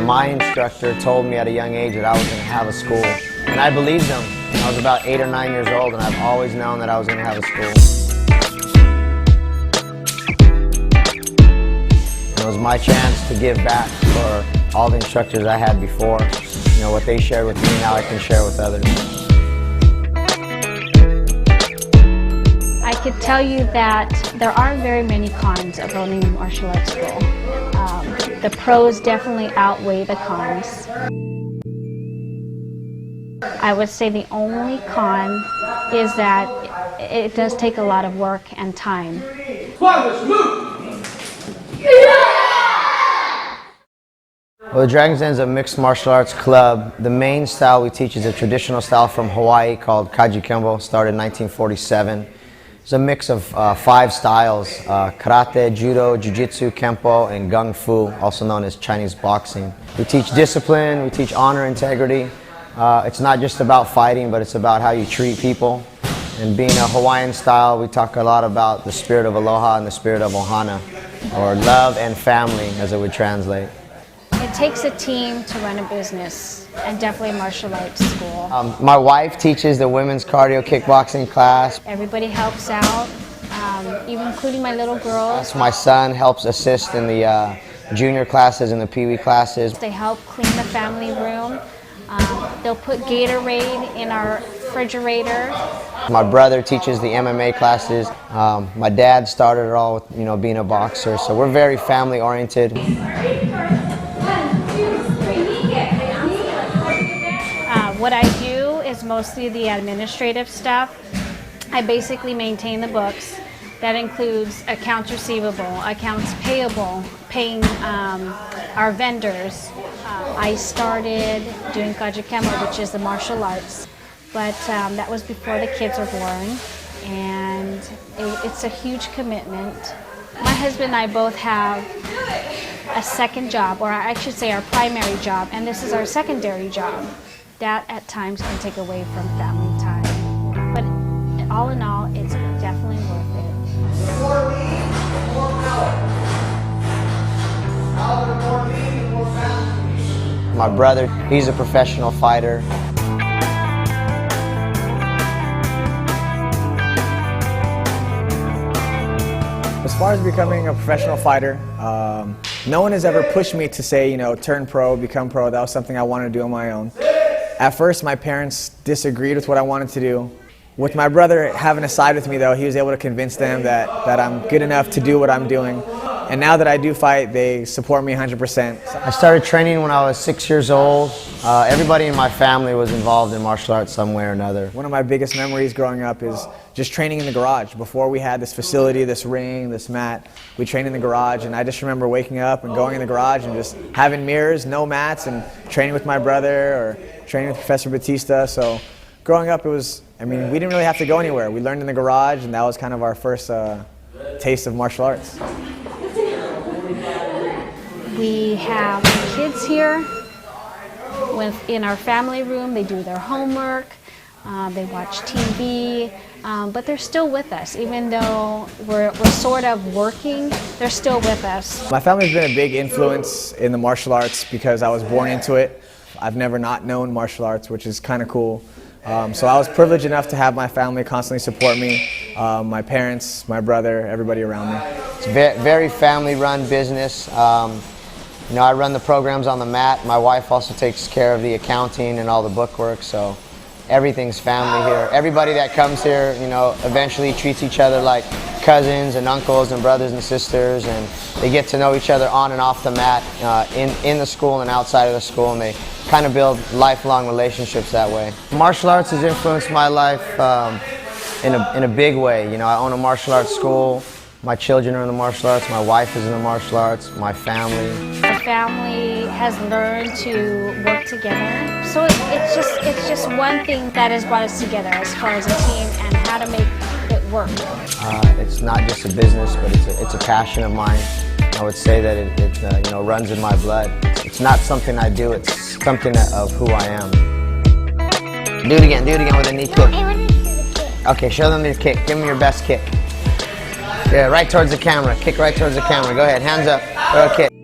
My instructor told me at a young age that I was going to have a school, and I believed him. I was about 8 or 9 years old, and I've always known that I was going to have a school. And it was my chance to give back for all the instructors I had before. You know, what they shared with me, now I can share with others. I could tell you that there aren't very many cons of owning a martial arts school. The pros definitely outweigh the cons. I would say the only con is that it does take a lot of work and time. Well, the Dragon's Den is a mixed martial arts club. The main style we teach is a traditional style from Hawaii called Kaji Kembo, started in 1947. It's a mix of 5 styles, karate, judo, jiu-jitsu, kempo, and gung fu, also known as Chinese boxing. We teach discipline, we teach honor, integrity. It's not just about fighting, but it's about how you treat people. And being a Hawaiian style, we talk a lot about the spirit of aloha and the spirit of ohana, or love and family, as it would translate. It takes a team to run a business, and definitely a martial arts school. My wife teaches the women's cardio kickboxing class. Everybody helps out, even including my little girls. My son helps assist in the junior classes and the pee-wee classes. They help clean the family room. They'll put Gatorade in our refrigerator. My brother teaches the MMA classes. My dad started it all with, being a boxer, so we're very family oriented. What I do is mostly the administrative stuff. I basically maintain the books. That includes accounts receivable, accounts payable, paying our vendors. I started doing Kaji Kembo, which is the martial arts, but that was before the kids were born, and it's a huge commitment. My husband and I both have a second job, or I should say our primary job, and this is our secondary job. That at times can take away from family time. But all in all, it's definitely worth it. More lean, more power. More lean, more power. My brother, he's a professional fighter. As far as becoming a professional fighter, no one has ever pushed me to say, turn pro, become pro. That was something I wanted to do on my own. At first, my parents disagreed with what I wanted to do. With my brother having a side with me, though, he was able to convince them that I'm good enough to do what I'm doing. And now that I do fight, they support me 100%. I started training when I was 6 years old. Everybody in my family was involved in martial arts some way or another. One of my biggest memories growing up is just training in the garage. Before we had this facility, this ring, this mat, we trained in the garage, and I just remember waking up and going in the garage and just having mirrors, no mats, and training with my brother or training with Professor Batista. So growing up, we didn't really have to go anywhere. We learned in the garage, and that was kind of our first taste of martial arts. We have kids here in our family room. They do their homework, they watch TV, but they're still with us. Even though we're sort of working, they're still with us. My family's been a big influence in the martial arts because I was born into it. I've never not known martial arts, which is kind of cool. So I was privileged enough to have my family constantly support me, my parents, my brother, everybody around me. It's a very family-run business. I run the programs on the mat. My wife also takes care of the accounting and all the bookwork, so everything's family here. Everybody that comes here, eventually treats each other like cousins and uncles and brothers and sisters, and they get to know each other on and off the mat, in the school and outside of the school, and they kind of build lifelong relationships that way. Martial arts has influenced my life in a big way. I own a martial arts school. My children are in the martial arts. My wife is in the martial arts. My family. The family has learned to work together. So it's just one thing that has brought us together as far as a team and how to make it work. It's not just a business, but it's a passion of mine. I would say that it runs in my blood. It's not something I do. It's something of who I am. Do it again with a knee kick. Okay, show them your kick. Give them your best kick. Yeah, right towards the camera. Kick right towards the camera. Go ahead, hands up. Go kick.